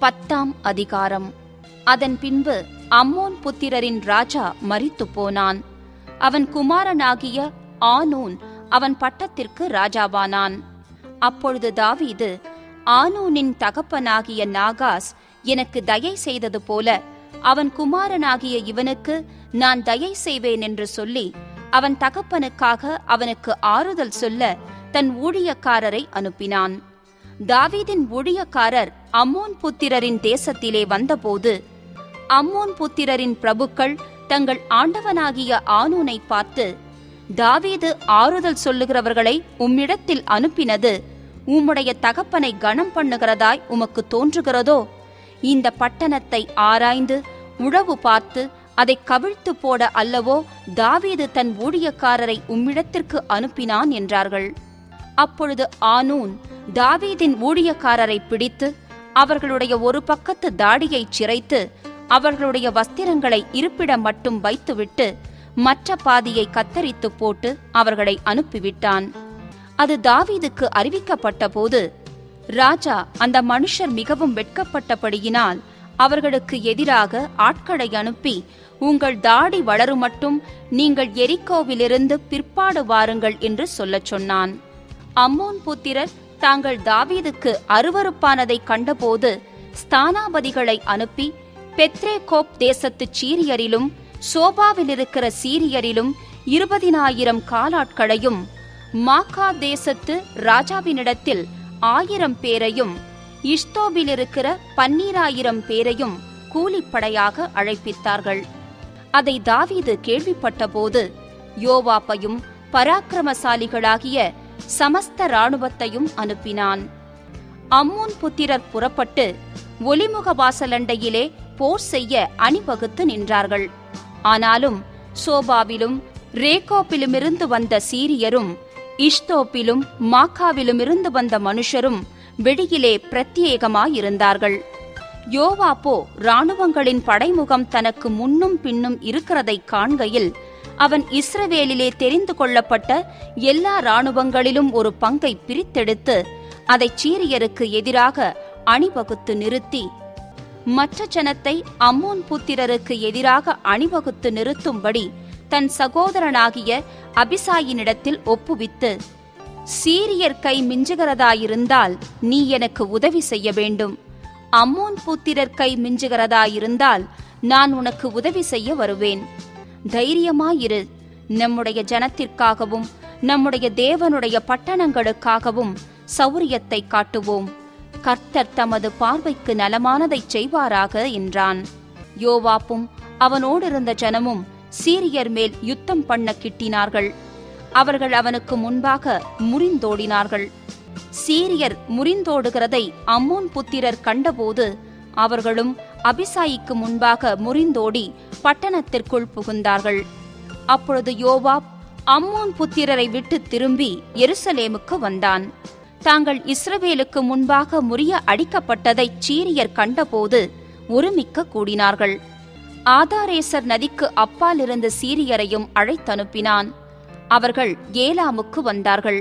10ஆம் அதிகாரம். அதன் பின்பு அம்மோன் புத்திரரின் ராஜா மரித்து போனான். அவன் குமாரனாகிய ஆனூன் அவன் பட்டத்திற்கு ராஜாவானான். அப்பொழுது தாவீது, ஆனூனின் தகப்பனாகிய நாகாஸ் எனக்கு தயை செய்தது போல அவன் குமாரனாகிய இவனுக்கு நான் தயை செய்வேன் என்று சொல்லி அவன் தகப்பனுக்காக அவனுக்கு ஆறுதல் சொல்ல தன் ஊழியக்காரரை அனுப்பினான். தாவீதின் ஊழியக்காரர் அம்மோன் புத்திரரின் தேசத்திலே வந்தபோது அம்மோன் புத்திரரின் பிரபுக்கள் தங்கள் ஆண்டவனாகிய ஆனூனை பார்த்து, தாவீது ஆறுதல் சொல்லுகிறவர்களை உம்மிடத்தில் அனுப்பினது உம்முடைய தகப்பனை கனம் பண்ணுகிறதாய் உமக்கு தோன்றுகிறதோ? இந்த பட்டணத்தை ஆராய்ந்து உழவு பார்த்து அதை கவிழ்த்து போட அல்லவோ தாவீது தன் ஊழியக்காரரை உம்மிடத்திற்கு அனுப்பினான் என்றார்கள். அப்பொழுது ஆனூன் தாவீதின் ஊழியக்காரரை பிடித்து அவர்களுடைய ஒரு பக்கத்து தாடியை சிரைத்து அவர்களுடைய வஸ்திரங்களை இருப்பிடம் மட்டும் வைத்துவிட்டு மற்ற பாதியை கத்தரித்து போட்டு அவர்களை அனுப்பிவிட்டான். அது தாவீதுக்கு அறிவிக்கப்பட்ட போது ராஜா அந்த மனுஷர் மிகவும் வெட்கப்பட்டபடியினால் அவர்களுக்கு எதிராக ஆட்களை அனுப்பி, உங்கள் தாடி வளருமட்டும் நீங்கள் எரிகோவிலிருந்து பிற்பாடு வாருங்கள் என்று சொல்லச் சொன்னான். அம்மோன் புத்திரர் தாங்கள் தாவீதுக்கு அருவருப்பானதை கண்டபோது ஸ்தானாபதிகளை அனுப்பி பெத்ரேகோப் தேசத்து சீரியரிலும் சோபாவிலிருக்கிற சீரியரிலும் 20,000 காலாட்களையும் மாக்கா தேசத்து ராஜாவினிடத்தில் 1000 பேரையும் இஷ்தோபிலிருக்கிற 12,000 பேரையும் கூலிப்படையாக அழைப்பித்தார்கள். அதை தாவீது கேள்விப்பட்டபோது யோவாபையும் பராக்கிரமசாலிகளாகிய சமஸ்த இராணுவத்தையும் அனுப்பினான். அம்மோன் புத்திரர் புறப்பட்டு ஒலிமுக வாசலண்டையிலே போர் செய்ய அணிவகுத்து நின்றார்கள். ஆனாலும் சோபாவிலும் ரேகோப்பிலுமிருந்து வந்த சீரியரும் இஷ்தோப்பிலும் மாக்காவிலுமிருந்து வந்த மனுஷரும் வெளியிலே பிரத்யேகமாயிருந்தார்கள். யோவாபோ இராணுவங்களின் படைமுகம் தனக்கு முன்னும் பின்னும் இருக்கிறதை காண்கையில் அவன் இஸ்ரவேலிலே தெரிந்து கொள்ளப்பட்ட எல்லா இராணுவங்களிலும் ஒரு பங்கை பிரித்தெடுத்து அதை சீரியருக்கு எதிராக அணிவகுத்து நிறுத்தி மற்ற ஜனத்தை அம்மோன் புத்திரருக்கு எதிராக அணிவகுத்து நிறுத்தும்படி தன் சகோதரனாகிய அபிசாயினிடத்தில் ஒப்புவித்து, சீரியர் கை மிஞ்சுகிறதாயிருந்தால் நீ எனக்கு உதவி செய்ய வேண்டும், அம்மோன் புத்திரர் கை மிஞ்சுகிறதாயிருந்தால் நான் உனக்கு உதவி செய்ய வருவேன். தைரியமாயிரு, நம்முடைய ஜனத்திற்காகவும் நம்முடைய தேவனுடைய பட்டணங்களுக்காகவும் சௌரியத்தை காட்டுவோம். கர்த்தர் தமது பார்வைக்கு நலமானதைச் செய்வாராக என்றான். யோவாப்பும் அவனோடிருந்த ஜனமும் சீரியர் மேல் யுத்தம் பண்ண கிட்டினார்கள். அவர்கள் அவனுக்கு முன்பாக முறிந்தோடினார்கள். சீரியர் முறிந்தோடுகிறதை அம்மோன் புத்திரர் கண்டபோது அவர்களும் அபிசாயிக்கு முன்பாக முறிந்தோடி பட்டணத்திற்குள் புகுந்தார்கள். அப்பொழுது யோவாப் அம்மோன் புத்திரரை விட்டு திரும்பி எருசலேமுக்கு வந்தான். தாங்கள் இஸ்ரவேலுக்கு முன்பாக முறிய அடிக்கப்பட்டதை சீரியர் கண்டபோது ஒருமிக்க கூடினார்கள். ஆதாரேசர் நதிக்கு அப்பாலிருந்த சீரியரையும் அழைத்தனுப்பினான். அவர்கள் ஏலாமுக்கு வந்தார்கள்.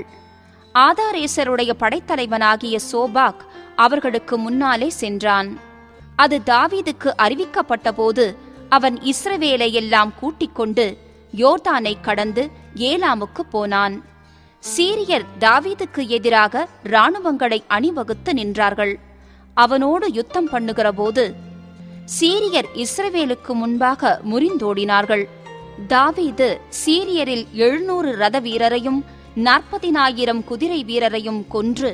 ஆதாரேசருடைய படைத்தலைவனாகிய சோபாக் அவர்களுக்கு முன்னாலே சென்றான். அது தாவீதுக்கு அறிவிக்கப்பட்டபோது அவன் இஸ்ரவேலை எல்லாம் கூட்டிக் கொண்டு யோர்தானை கடந்து ஏலாமுக்கு போனான். சீரியர் தாவீதுக்கு எதிராக இராணுவங்களை அணிவகுத்து நின்றார்கள். அவனோடு யுத்தம் பண்ணுகிற போது சீரியர் இஸ்ரவேலுக்கு முன்பாக முறிந்தோடினார்கள். தாவீது சீரியரில் 700 ரத வீரரையும் 40,000 குதிரை வீரரையும் கொன்று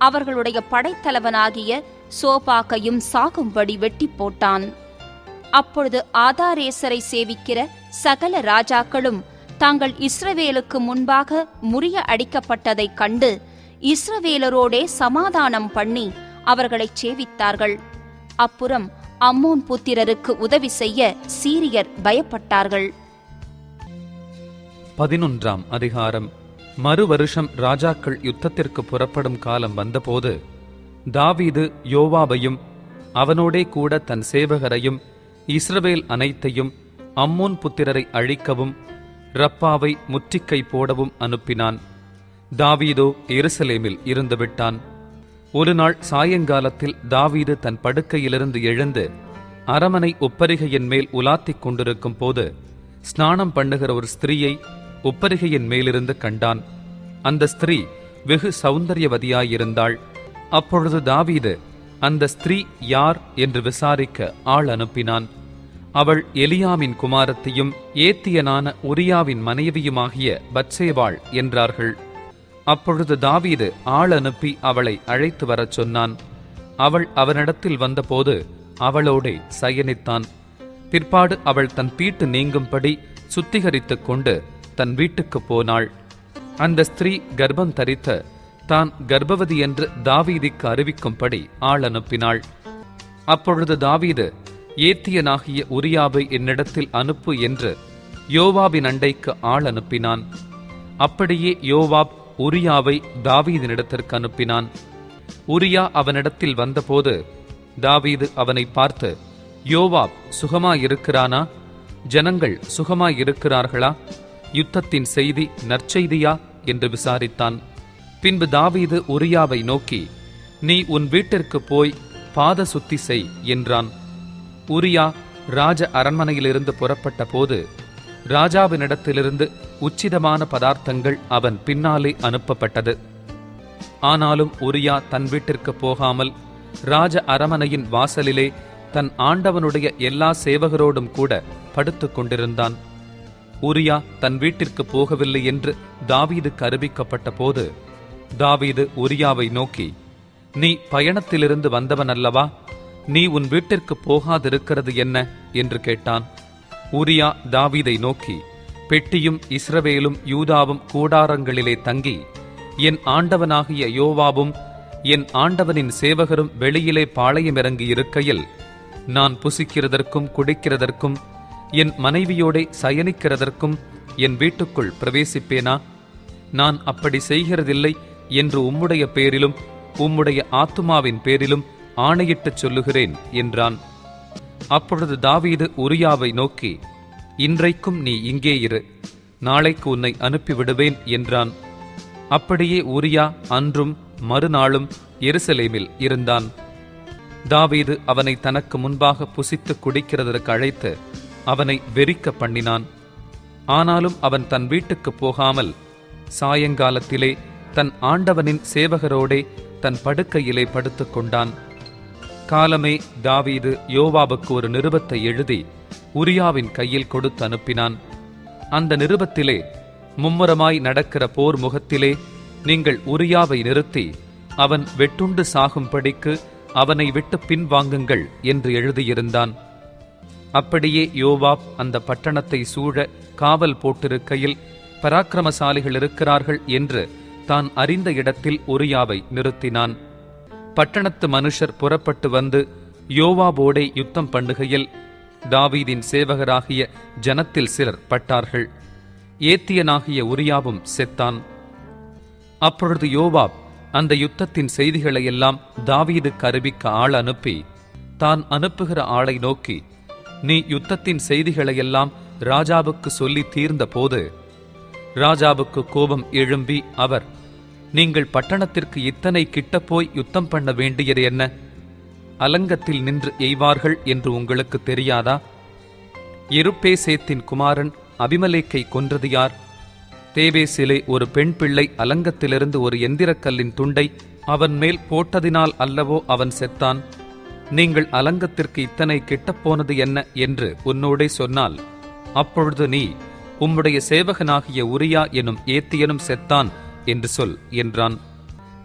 அவர்களுடைய படைத்தலைவனாகிய சோபாக்கையும் சாகும்படி வெட்டி போட்டான். அப்பொழுது ஆதாரேசரை சேவிக்கிற சகல ராஜாக்களும் தாங்கள் இஸ்ரவேலுக்கு முன்பாக முறிய அடிக்கப்பட்டதைக் கண்டு இஸ்ரவேலரோடே சமாதானம் பண்ணி அவர்களைச் சேவித்தார்கள். அப்புறம் அம்மோன் புத்திரருக்கு உதவி செய்ய சீரியர் பயப்பட்டார்கள். 11ஆம் அதிகாரம். மறுவருஷம் ராஜாக்கள் யுத்தத்திற்கு புறப்படும் காலம் வந்தபோது தாவீது யோவாபையும் அவனோடே கூட தன் சேவகரையும் இஸ்ரவேல் அனைத்தையும் அம்மோன் புத்திரரை அழிக்கவும் ரப்பாவை முற்றிக்கை போடவும் அனுப்பினான். தாவீதோ எருசலேமில் இருந்துவிட்டான். ஒரு நாள் சாயங்காலத்தில் தாவீது தன் படுக்கையிலிருந்து எழுந்து அரமனை உப்பரிகையின் மேல் உலாத்திக் கொண்டிருக்கும் போது ஸ்நானம் பண்ணுகிற ஒரு ஸ்திரீயை உப்பரிகையின் மேலிருந்து கண்டான். அந்த ஸ்திரீ வெகு சௌந்தரியவதியாயிருந்தாள். அப்பொழுது தாவீது அந்த ஸ்திரீ யார் என்று விசாரிக்க ஆள் அனுப்பினான். அவள் எலியாமின் குமாரத்தியும் ஏத்தியனான உரியாவின் மனைவியுமாகிய பத்சேபாள் என்றார்கள். அப்பொழுது தாவீது ஆள் அனுப்பி அவளை அழைத்து வரச் சொன்னான். அவள் அவனிடத்தில் வந்தபோது அவளோடே சயனித்தான். பிற்பாடு அவள் தன் தீட்டு நீங்கும்படி சுத்திகரித்துக் கொண்டு தன் வீட்டுக்குப் போனாள். அந்த ஸ்திரீ கர்ப்பம் தரித்த தான் கர்ப்பவதி என்று தாவீதுக்கு அறிவிக்கும்படி ஆள் அனுப்பினாள். அப்பொழுது தாவீது ஏத்தியனாகிய உரியாவை என்னிடத்தில் அனுப்பு என்று யோவாபின் அண்டைக்கு ஆள் அனுப்பினான். அப்படியே யோவாப் உரியாவை தாவீதினிடத்திற்கு அனுப்பினான். உரியா அவனிடத்தில் வந்தபோது தாவீது அவனை பார்த்து, யோவாப் சுகமாயிருக்கிறானா? ஜனங்கள் சுகமாயிருக்கிறார்களா? யுத்தத்தின் செய்தி நற்செய்தியா என்று விசாரித்தான். பின்பு தாவீது உரியாவை நோக்கி, நீ உன் வீட்டிற்கு போய் பாத சுத்தி செய் என்றான். உரியா ராஜ அரண்மனையிலிருந்து புறப்பட்ட போது ராஜாவினிடத்திலிருந்து உச்சிதமான பதார்த்தங்கள் அவன் பின்னாலே அனுப்பப்பட்டது. ஆனாலும் உரியா தன் வீட்டிற்கு போகாமல் ராஜ அரண்மனையின் வாசலிலே தன் ஆண்டவனுடைய எல்லா சேவகரோடும் கூட படுத்துக் கொண்டிருந்தான். உரியா தன் வீட்டிற்கு போகவில்லை என்று தாவீதுக்கு அறிவிக்கப்பட்ட போது தாவீது உரியாவை நோக்கி, நீ பயணத்திலிருந்து வந்தவன் அல்லவா? நீ உன் வீட்டிற்கு போகாதிருக்கிறது என்ன என்று கேட்டான். உரியா தாவீதை நோக்கி, பெட்டியும் இஸ்ரவேலும் யூதாவும் கூடாரங்களிலே தங்கி என் ஆண்டவனாகிய யோவாபும் என் ஆண்டவனின் சேவகரும் வெளியிலே பாளையமிறங்கி இருக்கையில் நான் புசிக்கிறதற்கும் குடிக்கிறதற்கும் என் மனைவியோடே சயனிக்கிறதற்கும் என் வீட்டுக்குள் பிரவேசிப்பேனா? நான் அப்படி செய்கிறதில்லை என்று உம்முடைய பேரிலும் உம்முடைய ஆத்துமாவின் பேரிலும் ஆணையிட்டுச் சொல்லுகிறேன் என்றான். அப்பொழுது தாவீது உரியாவை நோக்கி, இன்றைக்கும் நீ இங்கே இரு, நாளைக்கு உன்னை அனுப்பிவிடுவேன் என்றான். அப்படியே உரியா அன்றும் மறுநாளும் எருசலேமில் இருந்தான். தாவீது அவனை தனக்கு முன்பாக புசித்து குடிக்கிறதற்கு அழைத்து அவனை வெறிக்க பண்ணினான். ஆனாலும் அவன் தன் வீட்டுக்கு போகாமல் சாயங்காலத்திலே தன் ஆண்டவனின் சேவகரோடே தன் படுக்கையிலே படுத்துக் கொண்டான். காலமே தாவீது யோவாபுக்கு ஒரு நிருபத்தை எழுதி உரியாவின் கையில் கொடுத்து அனுப்பினான். அந்த நிருபத்திலே மும்முரமாய் நடக்கிற போர் முகத்திலே நீங்கள் உரியாவை நிறுத்தி அவன் வெட்டுண்டு சாகும்படிக்கு அவனை விட்டு பின்வாங்குங்கள் என்று எழுதியிருந்தான். அப்படியே யோவாப் அந்த பட்டணத்தை சூழ காவல் போட்டிருக்கையில் பராக்கிரமசாலிகள் இருக்கிறார்கள் என்று தான் அறிந்த இடத்தில் உரியாவை நிறுத்தினான். பட்டணத்து மனுஷர் புறப்பட்டு வந்து யோவாபோடே யுத்தம் பண்ணுகையில் தாவீதின் சேவகராகிய ஜனத்தில் சிலர் பட்டார்கள். ஏத்தியனாகிய உரியாவும் செத்தான். அப்பொழுது யோவாப் அந்த யுத்தத்தின் செய்திகளையெல்லாம் தாவீதுக்கு அறிவிக்க ஆள் அனுப்பி தான் அனுப்புகிற ஆளை நோக்கி, நீ யுத்தத்தின் செய்திகளையெல்லாம் ராஜாவுக்கு சொல்லி தீர்ந்த போது ராஜாவுக்கு கோபம் எழும்பி அவர், நீங்கள் பட்டணத்திற்கு இத்தனை கிட்ட போய் யுத்தம் பண்ண வேண்டியது என்ன? அலங்கத்தில் நின்று எய்வார்கள் என்று உங்களுக்கு தெரியாதா? எருப்பேசேத்தின் குமாரன் அபிமலேக்கை கொன்றது யார்? தேபேசிலே ஒரு பெண் பிள்ளை அலங்கத்திலிருந்து ஒரு எந்திரக்கல்லின் துண்டை அவன் மேல் போட்டதினால் அல்லவோ அவன் செத்தான். நீங்கள் அலங்கத்திற்கு இத்தனை கிட்டப்போனது என்ன என்று உன்னோடே சொன்னால், அப்பொழுது நீ உம்முடைய சேவகனாகிய உரியா எனும் ஏத்தியனும் செத்தான் என்று சொல் என்றான்.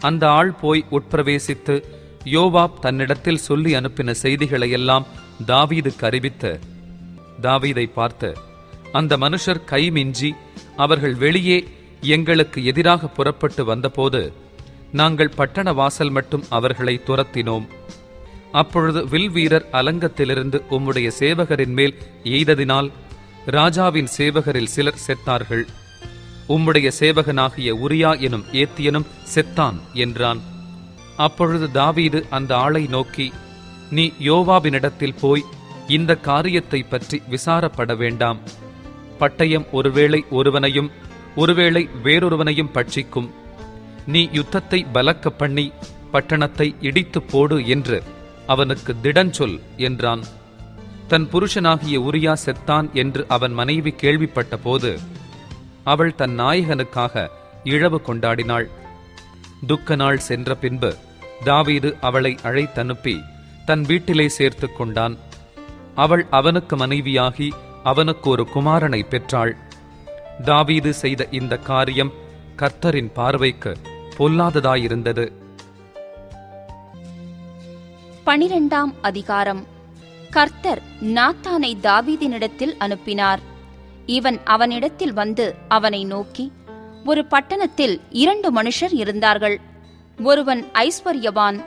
அந்த ஆள் போய் உட்பிரவேசித்து யோவாப் தன்னிடத்தில் சொல்லி அனுப்பின செய்திகளையெல்லாம் தாவீதுக்கு அறிவித்து தாவீதை பார்த்து, அந்த மனுஷர் கைமிஞ்சி அவர்கள் வெளியே எங்களுக்கு எதிராக புறப்பட்டு வந்தபோது நாங்கள் பட்டண வாசல் மட்டும் அவர்களை துரத்தினோம். அப்பொழுது வில் வீரர் அலங்கத்திலிருந்து உம்முடைய சேவகரின் மேல் எய்ததினால் ராஜாவின் சேவகரில் சிலர் செத்தார்கள். உம்முடைய சேவகனாகிய உரியா எனும் ஏத்தியனும் செத்தான் என்றான். அப்பொழுது தாவீது அந்த ஆளை நோக்கி, நீ யோவாபினிடத்தில் போய் இந்த காரியத்தை பற்றி விசாரப்பட வேண்டாம். பட்டயம் ஒருவேளை ஒருவனையும் ஒருவேளை வேறொருவனையும் பட்சிக்கும். நீ யுத்தத்தை பலக்க பண்ணி பட்டணத்தை இடித்துப் போடு என்று அவனுக்கு திடஞ்சொல் என்றான். தன் புருஷனாகிய உரியா செத்தான் என்று அவன் மனைவி கேள்விப்பட்ட போது அவள் தன் நாயகனுக்காக இழவு கொண்டாடினாள். துக்க நாள் சென்ற பின்பு தாவீது அவளை அழைத்தனுப்பி தன் வீட்டிலே சேர்த்து கொண்டான். அவள் அவனுக்கு மனைவியாகி அவனுக்கு ஒரு குமாரனை பெற்றாள். தாவீது செய்த இந்த காரியம் கர்த்தரின் பார்வைக்கு பொல்லாததாயிருந்தது. 12ஆம் அதிகாரம். கர்த்தர் நாத்தானை தாவீதினிடத்தில் அனுப்பினார். இவன் அவனிடத்தில் வந்து அவனை நோக்கி, ஒரு பட்டணத்தில் 2 மனுஷர் இருந்தார்கள். ஒருவன் ஐஸ்வர்யவான்,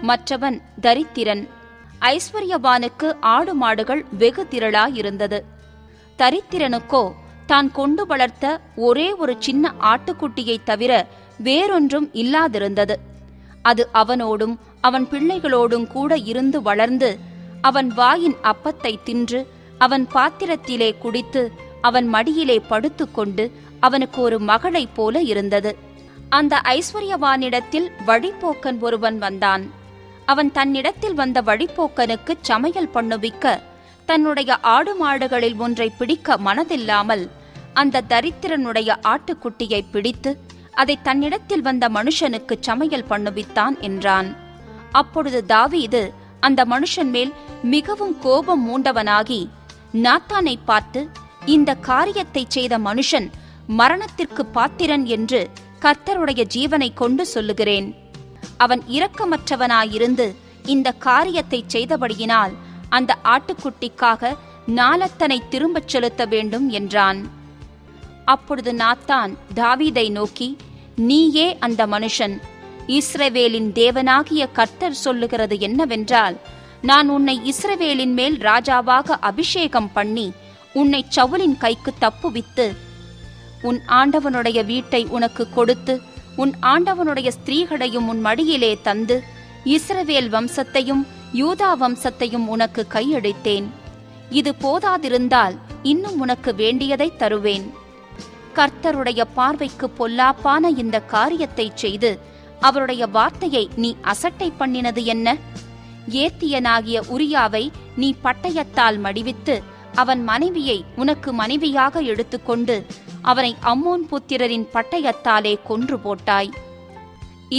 மற்றவன் தரித்திரன். ஐஸ்வர்யவானுக்கு ஆடு மாடுகள் வெகு திரளாயிருந்தது. தரித்திரனுக்கோ தான் கொண்டு வளர்த்த ஒரே ஒரு சின்ன ஆட்டுக்குட்டியை தவிர வேறொன்றும் இல்லாதிருந்தது. அது அவனோடும் அவன் பிள்ளைகளோடும் கூட இருந்து வளர்ந்து அவன் வாயின் அப்பத்தை தின்று அவன் பாத்திரத்திலே குடித்து அவன் மடியிலே படுத்துக்கொண்டு அவனுக்கு ஒரு மகளைப் போல இருந்தது. அந்த ஐஸ்வர்யவானிடத்தில் வழிப்போக்கன் ஒருவன் வந்தான். அவன் தன்னிடத்தில் வந்த வழிப்போக்கனுக்கு சமையல் பண்ணுவிக்க தன்னுடைய ஆடு மாடுகளில் ஒன்றை பிடிக்க மனதில்லாமல் அந்த தரித்திரனுடைய ஆட்டுக்குட்டியை பிடித்து அதை தன்னிடத்தில் வந்த மனுஷனுக்கு சமையல் பண்ணுவித்தான் என்றான். அப்பொழுது தாவீது அந்த மனுஷன் மேல் மிகவும் கோபம் மூண்டவனாகி நாத்தானை பார்த்து, இந்த காரியத்தை செய்த மனுஷன் மரணத்திற்கு பாத்திரன் என்று கர்த்தருடைய ஜீவனை கொண்டு சொல்லுகிறேன். அவன் இரக்கமற்றவனாயிருந்து இந்த காரியத்தை செய்தபடியினால் அந்த ஆட்டுக்குட்டிக்காக நாலத்தனை திரும்பச் செலுத்த வேண்டும் என்றான். அப்பொழுது நாத்தான் தாவீதை நோக்கி, நீயே அந்த மனுஷன். இஸ்ரவேலின் தேவனாகிய கர்த்தர் சொல்லுகிறது என்னவென்றால், நான் உன்னை இஸ்ரவேலின் மேல் ராஜாவாக அபிஷேகம் பண்ணி உன்னை சவுலின் கைக்கு தப்புவித்து உன் ஆண்டவனுடைய வீட்டை உனக்கு கொடுத்து உன் ஆண்டவனுடைய ஸ்திரீகளையும் உன் மடியிலே தந்து இஸ்ரவேல் வம்சத்தையும் யூதா வம்சத்தையும் உனக்கு கையளித்தேன். இது போதாதிருந்தால் இன்னும் உனக்கு வேண்டியதை தருவேன். கர்த்தருடைய பார்வைக்கு பொல்லாப்பான இந்த காரியத்தை செய்து அவருடைய வார்த்தையை நீ அசட்டை பண்ணினது என்ன? ஏத்தியனாகிய உரியாவை நீ பட்டயத்தால் மடிவித்து அவன் மனைவியை உனக்கு மனைவியாக எடுத்துக்கொண்டு அவனை அம்மோன் புத்திரரின் பட்டயத்தாலே கொன்று போட்டாய்.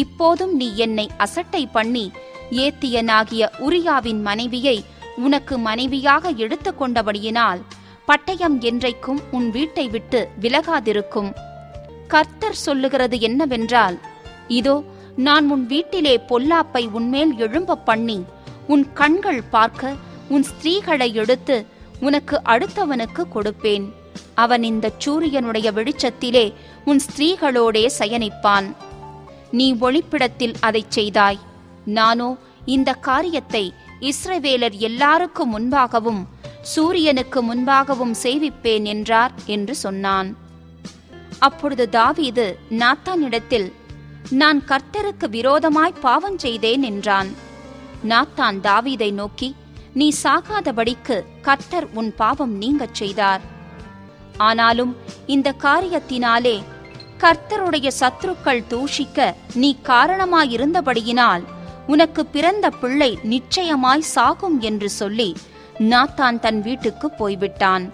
இப்போதும் நீ என்னை அசட்டை பண்ணி ஏத்தியனாகிய உரியாவின் மனைவியை உனக்கு மனைவியாக எடுத்துக்கொண்டபடியினால் பட்டயம் என்றைக்கும் உன் வீட்டை விட்டு விலகாதிருக்கும். கர்த்தர் சொல்லுகிறது என்னவென்றால், இதோ நான் உன் வீட்டிலே பொல்லாப்பை உன்மேல் எழும்ப பண்ணி உன் கண்கள் பார்க்க உன் ஸ்திரீகளை எடுத்து உனக்கு அடுத்தவனுக்கு கொடுப்பேன். அவன் இந்த சூரியனுடைய வெளிச்சத்திலே உன் ஸ்திரீகளோடே சயனிப்பான். நீ ஒளிப்பிடத்தில் அதைச் செய்தாய். நானோ இந்த காரியத்தை இஸ்ரவேலர் எல்லாருக்கும் முன்பாகவும் சூரியனுக்கு முன்பாகவும் செய்விப்பேன் என்றார் என்று சொன்னான். அப்பொழுது தாவீது நாத்தானிடத்தில், நான் கர்த்தருக்கு விரோதமாய் பாவம் செய்தேன் என்றான். நாத்தான் தாவீதை நோக்கி, நீ சாகாதபடிக்கு கர்த்தர் உன் பாவம் நீங்கச் செய்தார். ஆனாலும் இந்த காரியத்தினாலே கர்த்தருடைய சத்துருக்கள் தூஷிக்க நீ காரணமாயிருந்தபடியினால் உனக்கு பிறந்த பிள்ளை நிச்சயமாய் சாகும் என்று சொல்லி நாத்தான் தன் வீட்டுக்கு போய்விட்டான்.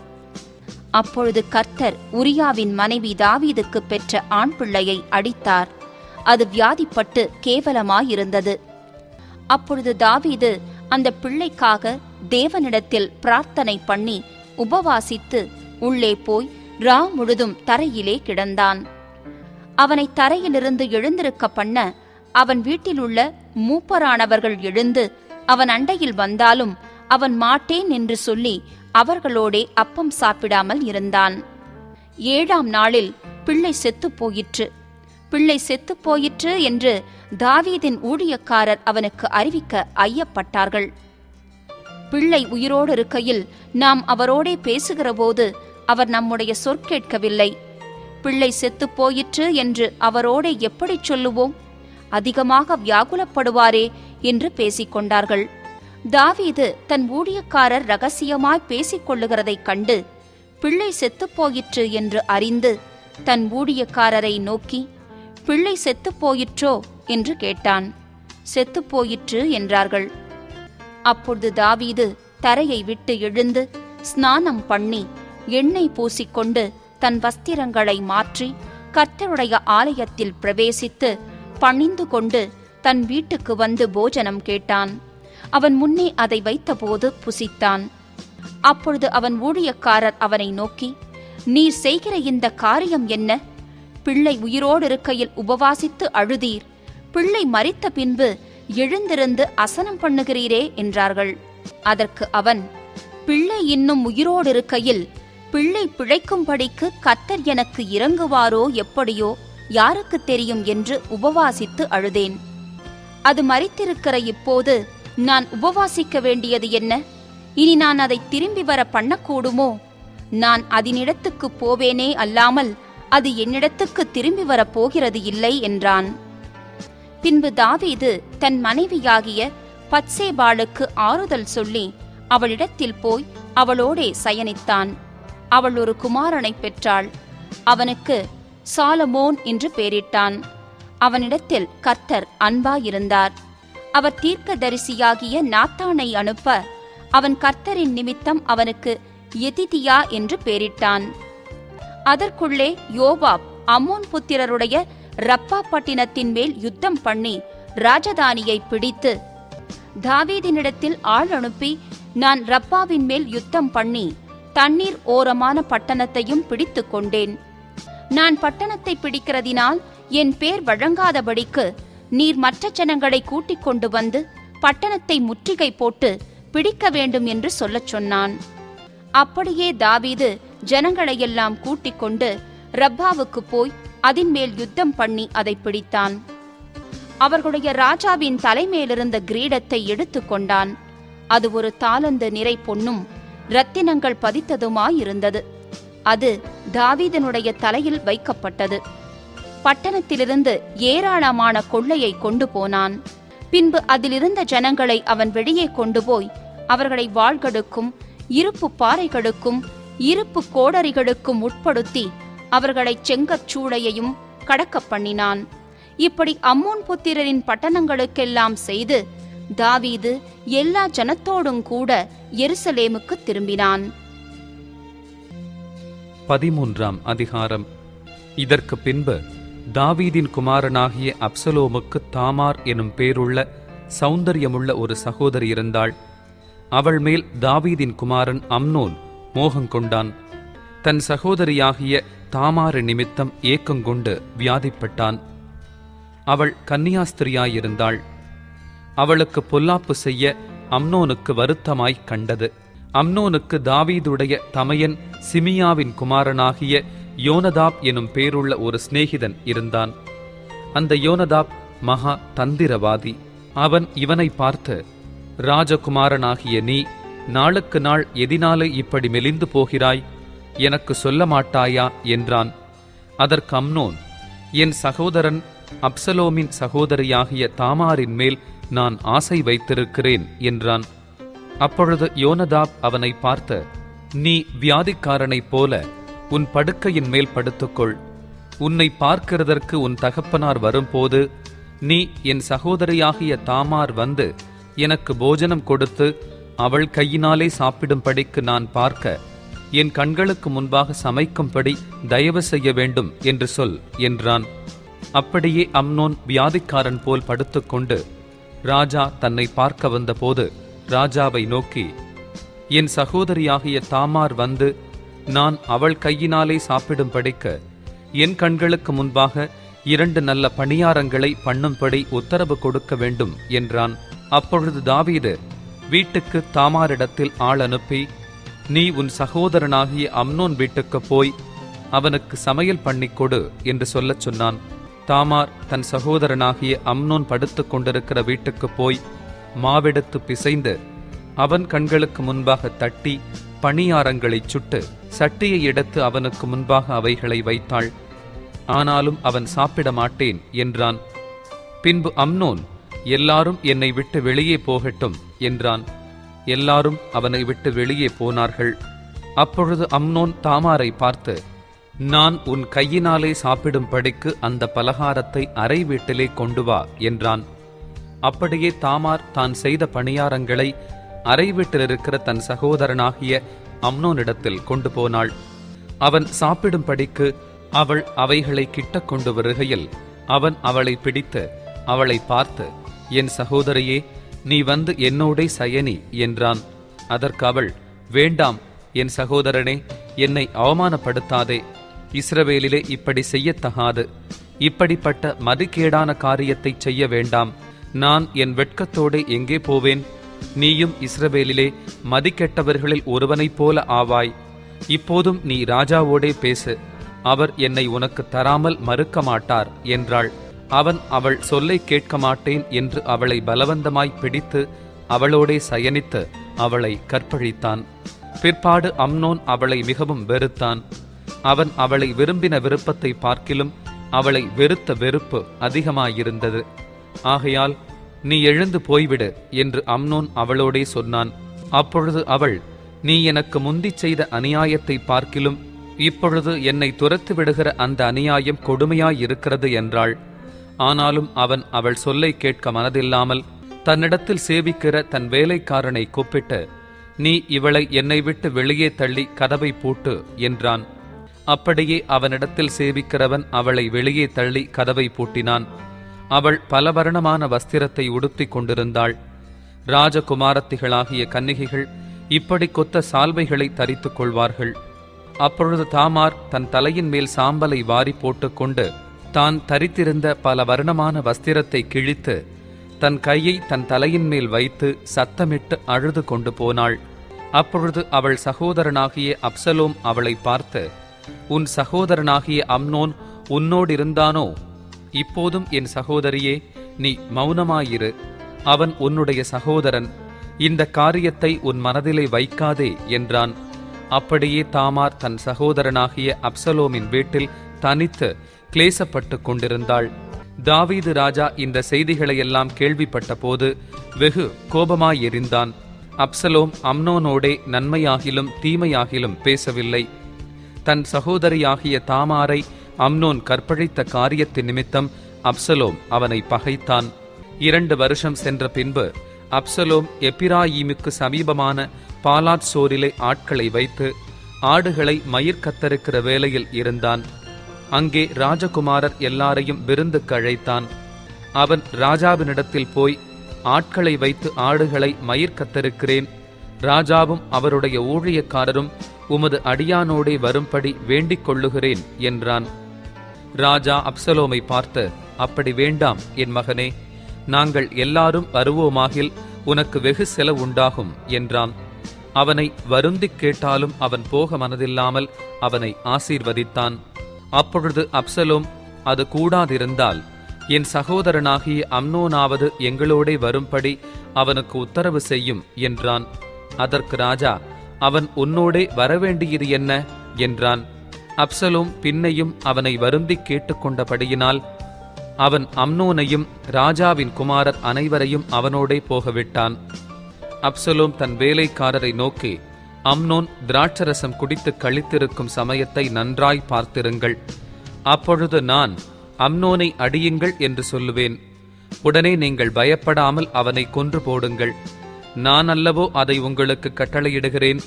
அப்பொழுது கர்த்தர் உரியாவின் மனைவி தாவீதுக்கு பெற்ற ஆண் பிள்ளையை அடித்தார். அது வியாதிப்பட்டு கேவலமாயிருந்தது. அப்பொழுது தாவீது அந்த பிள்ளைக்காக தேவனிடத்தில் பிரார்த்தனை பண்ணி உபவாசித்து உள்ளே போய் ரா முழுதும் தரையிலே கிடந்தான். அவனை தரையிலிருந்து எழுந்திருக்க பண்ண அவன் வீட்டிலுள்ள மூப்பரானவர்கள் எழுந்து அவன் அண்டையில் வந்தாலும் அவன் மாட்டேன் என்று சொல்லி அவர்களோடே அப்பம் சாப்பிடாமல் இருந்தான். 7ஆம் நாளில் பிள்ளை செத்துப் போயிற்று. பிள்ளை செத்துப் போயிற்று என்று தாவீதின் ஊழியக்காரர் அவனுக்கு அறிவிக்க ஐயப்பட்டார்கள். பிள்ளை உயிரோடு இருக்கையில் நாம் அவரோடே பேசுகிறபோது அவர் நம்முடைய சொற்கேட்கவில்லை. பிள்ளை செத்துப் போயிற்று என்று அவரோடே எப்படிச் சொல்லுவோம்? அதிகமாக வியாகுலப்படுவாரே என்று பேசிக்கொண்டார்கள். தாவீது தன் ஊழியக்காரர் ரகசியமாய் பேசிக் கொள்ளுகிறதைக் கண்டு பிள்ளை செத்துப் போயிற்று என்று அறிந்து தன் ஊழியக்காரரை நோக்கி, பிள்ளை செத்துப் போயிற்றோ என்று கேட்டான். செத்துப் போயிற்று என்றார்கள். அப்பொழுது தாவீது தரையை விட்டு எழுந்து ஸ்நானம் பண்ணி எண்ணெய் பூசிக்கொண்டு தன் வஸ்திரங்களை மாற்றி கர்த்தருடைய ஆலயத்தில் பிரவேசித்து பணிந்து கொண்டு தன் வீட்டுக்கு வந்து போஜனம் கேட்டான். அவன் முன்னே அதை வைத்தபோது புசித்தான். அப்பொழுது அவன் ஊழியக்காரர் அவனை நோக்கி, நீர் செய்கிற இந்த காரியம் என்ன? பிள்ளை உயிரோடு இருக்கையில் உபவாசித்து அழுதீர், பிள்ளை மரித்த பின்பு எழுந்திருந்து அசனம் பண்ணுகிறீரே என்றார்கள். அதற்கு அவன், பிள்ளை இன்னும் உயிரோடு இருக்கையில் பிள்ளை பிழைக்கும்படிக்கு கர்த்தர் எனக்கு இறங்குவாரோ எப்படியோ யாருக்கு தெரியும் என்று உபவாசித்து அழுதேன். அது மரித்திருக்கிற இப்போது நான் உபவாசிக்க வேண்டியது என்ன? இனி நான் அதை திரும்பி வர பண்ணக்கூடுமோ? நான் அதனிடத்துக்கு போவேனே அல்லாமல் அது என்னிடத்துக்கு திரும்பி வரப் போகிறது இல்லை என்றான். பின்பு தாவீது தன் மனைவியாகிய பத்சேபாளுக்கு ஆறுதல் சொல்லி அவளிடத்தில் போய் அவளோடே சயனித்தான். அவள் ஒரு குமாரனை பெற்றாள். அவனுக்கு சாலமோன் என்று பெயரிட்டான். அவனிடத்தில் கர்த்தர் அன்பாயிருந்தார். அவர் தீர்க்கதரிசியாகிய நாத்தானை அனுப்ப அவன் கர்த்தரின் நிமித்தம் அவனுக்கு எதிதியா என்று பெயரிட்டான். அதற்குள்ளே யோவாப் அம்மோன் புத்திரருடைய ரப்பா பட்டினத்தின் மேல் யுத்தம் பண்ணி ராஜதானியை பிடித்து, தாவீதினிடத்தில் ஆள் அனுப்பி, நான் ரப்பாவின் மேல் யுத்தம் பண்ணி தண்ணீர் ஓரமான பட்டணத்தையும் பிடித்து கொண்டேன். நான் பட்டணத்தை பிடிக்கிறதினால் என் பேர் வழங்காதபடிக்கு நீர் மற்ற ஜனங்களை கூட்டிக் கொண்டு வந்து பட்டணத்தை முற்றுகை போட்டு பிடிக்க வேண்டும் என்று சொல்லச் சொன்னான். அப்படியே தாவீது ஜனங்களையெல்லாம் கூட்டிக் கொண்டு ரப்பாவுக்கு போய் அதின் மேல் யுத்தம் பண்ணி அதை பிடித்தான். அவர்களுடைய ராஜாவின் தலைமேலிருந்த கிரீடத்தை எடுத்து கொண்டான். அது ஒரு தாலந்து நிறை பொன்னும் இரத்தினங்கள் பதித்ததுமாயிருந்தது. அது தாவீதனுடைய தலையில் வைக்கப்பட்டது. பட்டணத்திலிருந்து ஏராளமான கொள்ளையை கொண்டு போனான். பின்பு அதிலிருந்த ஜனங்களை அவன் வெளியே கொண்டு போய் அவர்களை வாள்களுக்கும் இருப்பு பாறைகளுக்கும் இருப்பு கோடரிகளுக்கும் உட்படுத்தி அவர்களை செங்கச்சூளையையும் கடக்க பண்ணினான். இப்படி அம்மோன் புத்திரரின் பட்டணங்களுக்கெல்லாம் செய்து தாவீது எல்லா ஜனத்தோடும் கூட எருசலேமுக்கு திரும்பினான். 13ஆம் அதிகாரம். இதற்கு பின்பு தாவீதின் குமாரனாகிய அப்சலோமுக்கு தாமார் எனும் பேருள்ள சௌந்தரியமுள்ள ஒரு சகோதரி இருந்தாள். அவள் மேல் தாவீதின் குமாரன் அம்னோன் மோகங்கொண்டான். தன் சகோதரியாகிய தாமாறு நிமித்தம் ஏக்கங்கொண்டு வியாதிப்பட்டான். அவள் கன்னியாஸ்திரியாயிருந்தாள். அவளுக்கு பொல்லாப்பு செய்ய அம்னோனுக்கு வருத்தமாய்க் கண்டது. அம்னோனுக்கு தாவீதுடைய தமையன் சிமியாவின் குமாரனாகிய யோனதாப் எனும் பேருள்ள ஒரு சிநேகிதன் இருந்தான். அந்த யோனதாப் மகா தந்திரவாதி. அவன் இவனை பார்த்து, ராஜகுமாரனாகிய நீ நாளுக்கு நாள் எதினாலே இப்படி மெலிந்து போகிறாய்? எனக்கு சொல்ல மாட்டாயா என்றான். அதற்கு அம்னோன், என் சகோதரன் அப்சலோமின் சகோதரியாகிய தாமாரின் மேல் நான் ஆசை வைத்திருக்கிறேன் என்றான். அப்பொழுது யோனதாப் அவனை பார்த்து, நீ வியாதிக்காரனைப் போல உன் படுக்கையின் மேல் படுத்துக்கொள். உன்னை பார்க்கிறதற்கு உன் தகப்பனார் வரும்போது நீ என் சகோதரியாகிய தாமார் வந்து எனக்கு போஜனம் கொடுத்து அவள் கையினாலே சாப்பிடும்படிக்கு நான் பார்க்க என் கண்களுக்கு முன்பாக சமைக்கும்படி தயவு செய்ய வேண்டும் என்று சொல் என்றான். அப்படியே அம்னோன் வியாதிக்காரன் போல் படுத்துக்கொண்டு ராஜா தன்னை பார்க்க வந்தபோது ராஜாவை நோக்கி, என் சகோதரியாகிய தாமார் வந்து நான் அவள் கையினாலே சாப்பிடும்படிக்க என் கண்களுக்கு முன்பாக 2 நல்ல பணியாரங்களை பண்ணும்படி உத்தரவு கொடுக்க வேண்டும் என்றான். அப்பொழுது தாவீது வீட்டுக்கு தாமாரிடத்தில் ஆள் அனுப்பி, நீ உன் சகோதரனாகிய அம்னோன் வீட்டுக்கு போய் அவனுக்கு சமையல் பண்ணிக்கொடு என்று சொல்லச் சொன்னான். தாமார் தன் சகோதரனாகிய அம்னோன் படுத்துக் கொண்டிருக்கிற வீட்டுக்கு போய் மாவெடுத்து பிசைந்து அவன் கண்களுக்கு முன்பாக தட்டி பணியாரங்களைச் சுட்டு சட்டியை எடுத்து அவனுக்கு முன்பாக அவைகளை வைத்தாள். ஆனாலும் அவன் சாப்பிட மாட்டேன் என்றான். பின்பு அம்னோன், எல்லாரும் என்னை விட்டு வெளியே போகட்டும் என்றான். எல்லாரும் அவனை விட்டு வெளியே போனார்கள். அப்பொழுது அம்னோன் தாமாரை பார்த்து, நான் உன் கையினாலே சாப்பிடும்படிக்கு அந்த பலகாரத்தை அறை வீட்டிலே கொண்டு வா என்றான். அப்படியே தாமார் தான் செய்த பணியாரங்களை அறை வீட்டிலிருக்கிற தன் சகோதரனாகிய அம்னோனிடத்தில் கொண்டு போனாள். அவன் சாப்பிடும்படிக்கு அவள் அவைகளை கிட்ட கொண்டு வருகையில் அவன் அவளை பிடித்து அவளை பார்த்து, என் சகோதரியே, நீ வந்து என்னோடே சயனி என்றான். அதற்கு அவள், வேண்டாம் என் சகோதரனே, என்னை அவமானப்படுத்தாதே. இஸ்ரவேலிலே இப்படி செய்யத்தகாது. இப்படிப்பட்ட மதிக்கேடான காரியத்தை செய்ய வேண்டாம். நான் என் வெட்கத்தோடு எங்கே போவேன்? நீயும் இஸ்ரவேலிலே மதிக்கெட்டவர்களில் ஒருவனைப் போல ஆவாய். இப்போதும் நீ ராஜாவோடே பேசு, அவர் என்னை உனக்கு தராமல் மறுக்க மாட்டார் என்றாள். அவன் அவள் சொல்லை கேட்க மாட்டேன் என்று அவளை பலவந்தமாய் பிடித்து அவளோடே சயனித்து அவளை கற்பழித்தான். பிற்பாடு அம்னோன் அவளை மிகவும் வெறுத்தான். அவன் அவளை விரும்பின விருப்பத்தை பார்க்கிலும் அவளை வெறுத்த வெறுப்பு அதிகமாயிருந்தது. ஆகையால் நீ எழுந்து போய்விடு என்று அம்னோன் அவளோடே சொன்னான். அப்பொழுது அவள், நீ எனக்கு முந்திச் செய்த அநியாயத்தை பார்க்கிலும் இப்பொழுது என்னை துரத்து விடுகிற அந்த அநியாயம் கொடுமையாயிருக்கிறது என்றாள். ஆனாலும் அவன் அவள் சொல்லை கேட்க மனதில்லாமல் தன்னிடத்தில் சேவிக்கிற தன் வேலைக்காரனை கூப்பிட்டு, நீ இவளை என்னை விட்டு வெளியே தள்ளி கதவை பூட்டு என்றான். அப்படியே அவனிடத்தில் சேவிக்கிறவன் அவளை வெளியே தள்ளி கதவை பூட்டினான். அவள் பலவர்ணமான வஸ்திரத்தை உடுத்திக் கொண்டிருந்தாள். ராஜகுமாரத்திகளாகிய கன்னிகைகள் இப்படி கொத்த சால்வைகளை தரித்துக் கொள்வார்கள். அப்பொழுது தாமார் தன் தலையின் மேல் சாம்பலை வாரி போட்டுக்கொண்டு தான் தரித்திருந்த பல வர்ணமான வஸ்திரத்தை கிழித்து தன் கையை தன் தலையின் மேல் வைத்து சத்தமிட்டு அழுது கொண்டு போனாள். அப்பொழுது அவள் சகோதரனாகிய அப்சலோம் அவளை பார்த்து, உன் சகோதரனாகிய அம்னோன் உன்னோடிருந்தானோ? இப்போதும் என் சகோதரியே, நீ மௌனமாயிரு. அவன் உன்னுடைய சகோதரன். இந்த காரியத்தை உன் மனதிலே வைக்காதே என்றான். அப்படியே தாமார் தன் சகோதரனாகிய அப்சலோமின் வீட்டில் தனித்து கிளேசப்பட்டு கொண்டிருந்தாள். தாவீது ராஜா இந்த செய்திகளையெல்லாம் கேள்விப்பட்ட போது வெகு கோபமாயெரிந்தான். அப்சலோம் அம்னோனோடே நன்மையாகிலும் தீமையாகிலும் பேசவில்லை. தன் சகோதரியாகிய தாமாரை அம்னோன் கற்பழித்த காரியத்தின் நிமித்தம் அப்சலோம் அவனை பகைத்தான். 2 வருஷம் சென்ற பின்பு அப்சலோம் எப்பிராயீமுக்கு சமீபமான பாலாத்சோரிலே ஆட்களை வைத்து ஆடுகளை மயிர் கத்தரிக்கிற வேலையில் இருந்தான். அங்கே ராஜகுமாரர் எல்லாரையும் விருந்துக்கு அழைத்தான். அவன் ராஜாவினிடத்தில் போய், ஆட்களை வைத்து ஆடுகளை மயிர் கத்தரிக்கிறேன். ராஜாவும் அவருடைய ஊழியக்காரரும் உமது அடியானோடே வரும்படி வேண்டிக் கொள்ளுகிறேன் என்றான். ராஜா அப்சலோமை பார்த்து, அப்படி வேண்டாம் என் மகனே, நாங்கள் எல்லாரும் வருவோமாகில் உனக்கு வெகு செலவுண்டாகும் என்றான். அவனை வருந்திக் கேட்டாலும் அவன் போக மனதில்லாமல் அவனை ஆசீர்வதித்தான். அப்பொழுது அப்சலோம், அது கூடாதிருந்தால் என் சகோதரனாகிய அம்னோனாவது எங்களோடே வரும்படி அவனுக்கு உத்தரவு செய்யும் என்றான். அதற்கு ராஜா, அவன் உன்னோடே வரவேண்டியது என்ன என்றான். அப்சலோம் பின்னையும் அவனை வருந்திக் கேட்டுக்கொண்டபடியினால் அவன் அம்னோனையும் ராஜாவின் குமாரர் அனைவரையும் அவனோடே போகவிட்டான். அப்சலோம் தன் வேலைக்காரரை நோக்கி, அம்னோன் திராட்சரசம் குடித்து கழித்திருக்கும் சமயத்தை நன்றாய் பார்த்திருங்கள். அப்பொழுது நான், அம்னோனை அடியுங்கள் என்று சொல்லுவேன். உடனே நீங்கள் பயப்படாமல் அவனை கொன்று போடுங்கள். நான் அல்லவோ அதை உங்களுக்கு கட்டளையிடுகிறேன்.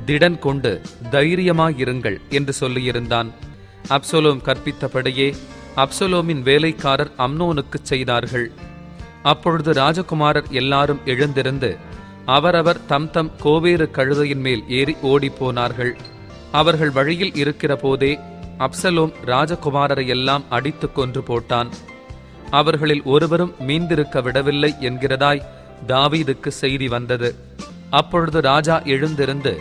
திடன் கொண்டு தைரியமாயிருங்கள் என்று சொல்லியிருந்தான். அப்சலோம் கற்பித்தபடியே அப்சலோமின் வேலைக்காரர் அம்னோனுக்குச் செய்தார்கள். அப்பொழுது ராஜகுமாரர் எல்லாரும் எழுந்திருந்து அவரவர் தம் தம் கோவேறு கழுதையின் மேல் ஏறி ஓடிப்போனார்கள். அவர்கள் வழியில் இருக்கிற போதே அப்சலோம் ராஜகுமாரரையெல்லாம் அடித்து கொன்று போட்டான். அவர்களில் ஒருவரும் மீந்திருக்க விடவில்லை என்கிறதாய் தாவீதுக்கு செய்தி வந்தது. அப்பொழுது ராஜா எழுந்திருந்து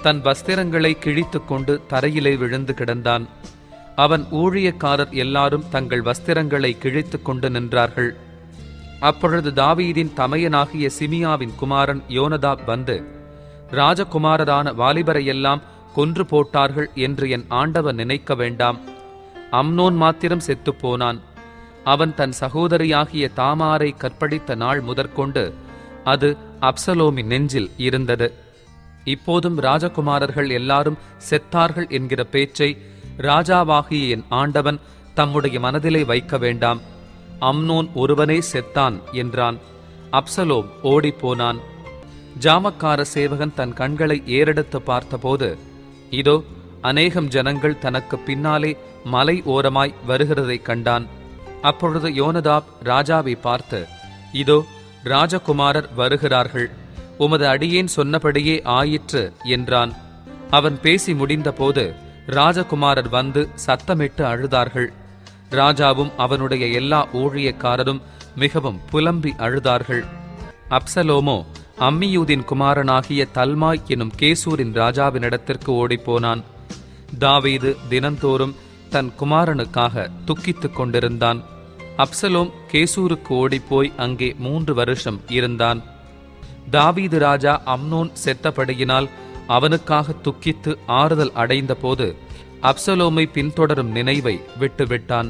தன் வஸ்திரங்களை கிழித்து கொண்டு தரையிலே விழுந்து கிடந்தான். அவன் ஊழியக்காரர் எல்லாரும் தங்கள் வஸ்திரங்களை கிழித்து கொண்டு நின்றார்கள். அப்பொழுது தாவீதின் தமையனாகிய சிமியாவின் குமாரன் யோனதாப் வந்து, ராஜகுமாரரான வாலிபரையெல்லாம் கொன்று போட்டார்கள் என்று என் ஆண்டவன் நினைக்க வேண்டாம். அம்னோன் மாத்திரம் செத்துப்போனான். அவன் தன் சகோதரியாகிய தாமாரை கற்பழித்த நாள் முதற்கொண்டு அது அப்சலோமின் நெஞ்சில் இருந்தது. இப்போதும் ராஜகுமாரர்கள் எல்லாரும் செத்தார்கள் என்கிற பேச்சை ராஜாவாகிய என் ஆண்டவன் தம்முடைய மனதிலே வைக்க வேண்டாம். அம்னோன் ஒருவனே செத்தான் என்றான். அப்சலோம் ஓடிப்போனான். ஜாமக்கார சேவகன் தன் கண்களை ஏறெடுத்து பார்த்தபோது, இதோ அநேகம் ஜனங்கள் தனக்கு பின்னாலே மலை ஓரமாய் வருகிறதைக் கண்டான். அப்பொழுது யோனதாப் ராஜாவை பார்த்து, இதோ ராஜகுமாரர் வருகிறார்கள், உமது அடியேன் சொன்னபடியே ஆயிற்று என்றான். அவன் பேசி முடிந்தபோது ராஜகுமாரர் வந்து சத்தமிட்டு அழுதார்கள். ராஜாவும் அவனுடைய எல்லா ஊழியக்காரரும் மிகவும் புலம்பி அழுதார்கள். அப்சலோமோ அம்மியூதின் குமாரனாகிய தல்மாய் எனும் கேசூரின் ராஜாவினிடத்திற்கு ஓடிப்போனான். தாவீது தினந்தோறும் தன் குமாரனுக்காக துக்கித்துக் கொண்டிருந்தான். அப்சலோம் கேசூருக்கு ஓடிப்போய் அங்கே 3 வருஷம் இருந்தான். தாவீது ராஜா அம்னோன் செத்தபடியினால் அவனுக்காக துக்கித்து ஆறுதல் அடைந்த போது அப்சலோமை பின்தொடரும் நினைவை விட்டுவிட்டான்.